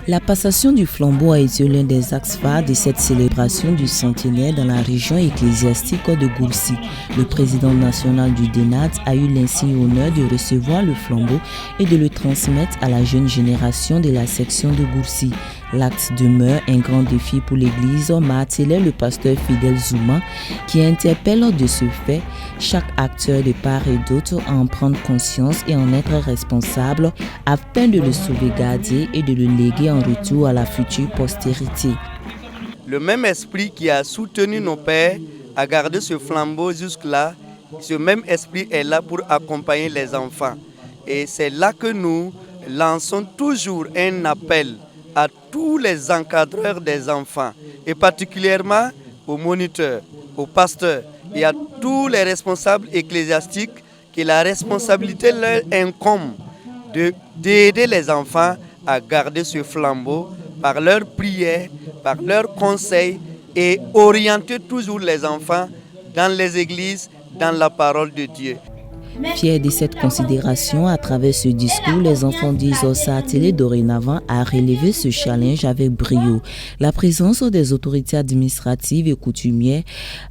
La passation du flambeau a été l'un des axes phares de cette célébration du centenaire dans la région ecclésiastique de Gourcy. Le président national du DENAD a eu l'insigne honneur de recevoir le flambeau et de le transmettre à la jeune génération de la section de Gourcy. L'acte demeure un grand défi pour l'Église, martelait le pasteur Fidèle Zouma, qui interpelle de ce fait chaque acteur de part et d'autre à en prendre conscience et en être responsable afin de le sauvegarder et de le léguer en retour à la future postérité. Le même esprit qui a soutenu nos pères à garder ce flambeau jusque-là, ce même esprit est là pour accompagner les enfants. Et c'est là que nous lançons toujours un appel à tous les encadreurs des enfants, et particulièrement aux moniteurs, aux pasteurs et à tous les responsables ecclésiastiques, que la responsabilité leur incombe d'aider les enfants à garder ce flambeau par leurs prières, par leurs conseils et orienter toujours les enfants dans les églises, dans la parole de Dieu. Fiers de cette considération, à travers ce discours, les enfants d'Isosa attelés dorénavant à relever ce challenge avec brio. La présence des autorités administratives et coutumières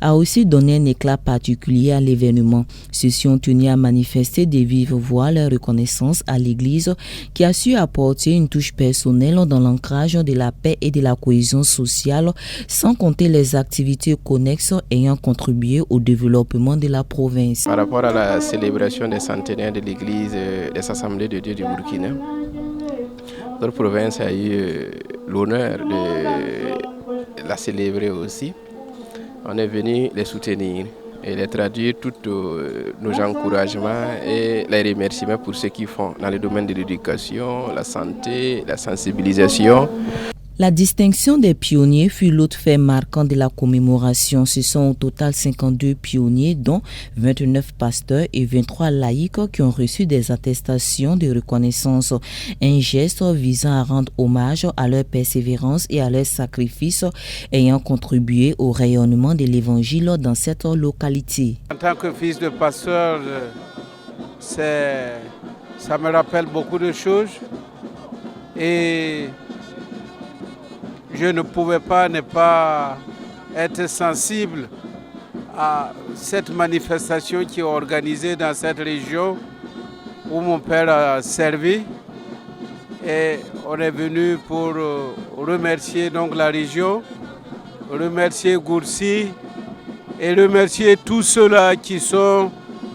a aussi donné un éclat particulier à l'événement. Ceux-ci ont tenu à manifester de vive voix leur reconnaissance à l'Église qui a su apporter une touche personnelle dans l'ancrage de la paix et de la cohésion sociale, sans compter les activités connexes ayant contribué au développement de la province. Par rapport à la célébration des centenaires de l'Église des Assemblées de Dieu du Burkina, notre province a eu l'honneur de la célébrer aussi. On est venu les soutenir et les traduire tous nos encouragements et les remerciements pour ce qu'ils font dans le domaine de l'éducation, la santé, la sensibilisation. La distinction des pionniers fut l'autre fait marquant de la commémoration. Ce sont au total 52 pionniers, dont 29 pasteurs et 23 laïcs qui ont reçu des attestations de reconnaissance. Un geste visant à rendre hommage à leur persévérance et à leur sacrifice ayant contribué au rayonnement de l'évangile dans cette localité. En tant que fils de pasteur, ça me rappelle beaucoup de choses et je ne pouvais pas ne pas être sensible à cette manifestation qui est organisée dans cette région où mon père a servi. Et on est venu pour remercier donc la région, remercier Gourcy et remercier tous ceux-là qui sont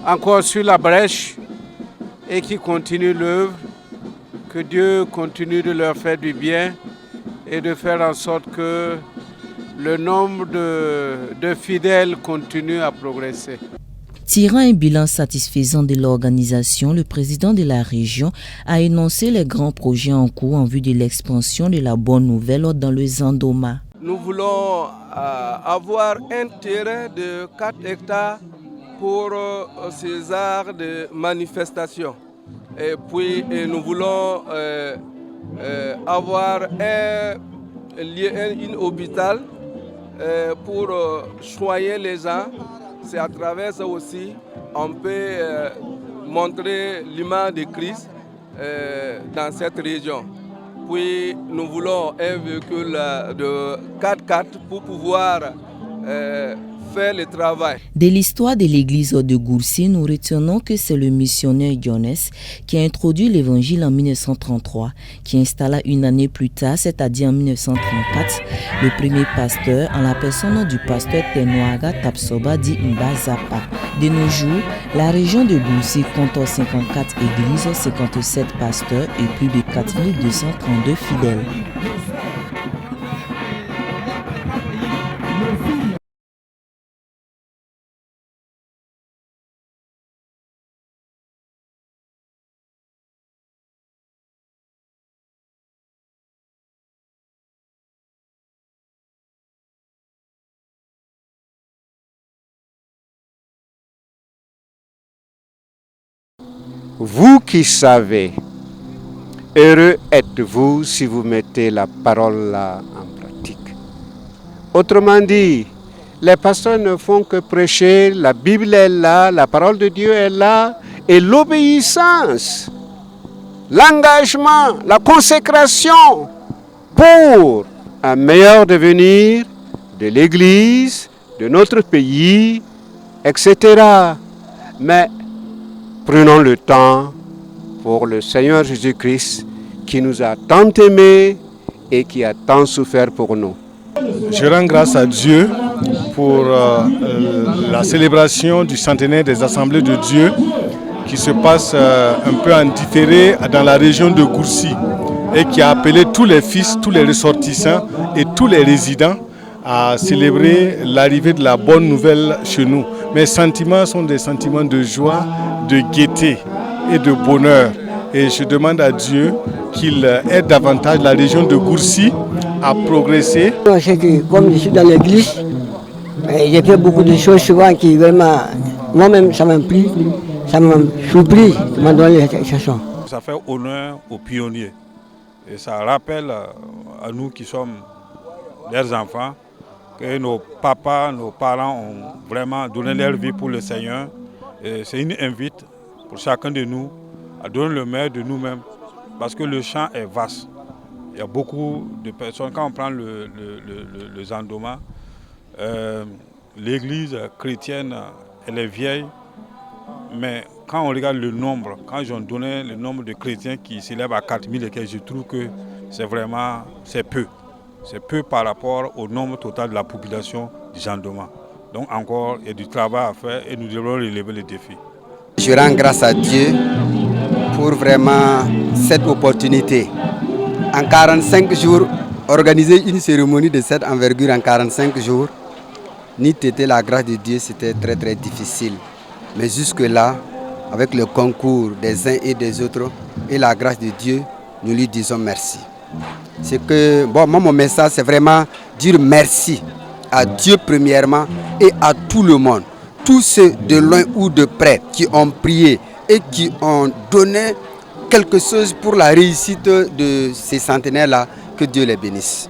encore sur la brèche et qui continuent l'œuvre. Que Dieu continue de leur faire du bien et de faire en sorte que le nombre de fidèles continue à progresser. Tirant un bilan satisfaisant de l'organisation, le président de la région a énoncé les grands projets en cours en vue de l'expansion de la bonne nouvelle dans le Zandoma. Nous voulons avoir un terrain de 4 hectares pour ces arts de manifestation. Et puis nous voulons avoir un hôpital pour soigner les gens. C'est à travers ça aussi on peut montrer l'image de Christ dans cette région. Puis nous voulons un véhicule de 4x4 pour pouvoir faire le travail. De l'histoire de l'église de Gourcy, nous retenons que c'est le missionnaire Jones qui a introduit l'évangile en 1933, qui installa une année plus tard, c'est-à-dire en 1934, le premier pasteur en la personne du pasteur Tenoaga Tapsoba dit Mbazapa. De nos jours, la région de Gourcy compte 54 églises, 57 pasteurs et plus de 4232 fidèles. Vous qui savez, heureux êtes-vous si vous mettez la parole là en pratique. Autrement dit, les pasteurs ne font que prêcher, la Bible est là, la parole de Dieu est là, et l'obéissance, l'engagement, la consécration pour un meilleur devenir de l'Église, de notre pays, etc. Mais prenons le temps pour le Seigneur Jésus-Christ qui nous a tant aimés et qui a tant souffert pour nous. Je rends grâce à Dieu pour la célébration du centenaire des Assemblées de Dieu qui se passe un peu en différé dans la région de Gourcy et qui a appelé tous les fils, tous les ressortissants et tous les résidents à célébrer l'arrivée de la bonne nouvelle chez nous. Mes sentiments sont des sentiments de joie, de gaieté et de bonheur. Et je demande à Dieu qu'il aide davantage la région de Gourcy à progresser. Comme je suis dans l'église, j'ai fait beaucoup de choses souvent qui vraiment, moi-même, ça m'a pris, ça m'a surpris, ça m'a donné les chansons. Ça fait honneur aux pionniers et ça rappelle à nous qui sommes leurs enfants que nos papas, nos parents ont vraiment donné leur vie pour le Seigneur. C'est une invite pour chacun de nous à donner le meilleur de nous-mêmes parce que le champ est vaste. Il y a beaucoup de personnes, quand on prend le Zandoma, l'église chrétienne, elle est vieille, mais quand on regarde le nombre, quand ils ont donné le nombre de chrétiens qui s'élèvent à 4000 et quelques, je trouve que c'est peu. C'est peu par rapport au nombre total de la population du Zandoma. Donc encore, il y a du travail à faire et nous devons relever les défis. Je rends grâce à Dieu pour vraiment cette opportunité. En 45 jours, organiser une cérémonie de cette envergure en 45 jours, n'eût été la grâce de Dieu, c'était très très difficile. Mais jusque-là, avec le concours des uns et des autres et la grâce de Dieu, nous lui disons merci. C'est que, bon, moi mon message c'est vraiment dire merci à Dieu premièrement et à tout le monde. Tous ceux de loin ou de près qui ont prié et qui ont donné quelque chose pour la réussite de ces centenaires-là, que Dieu les bénisse.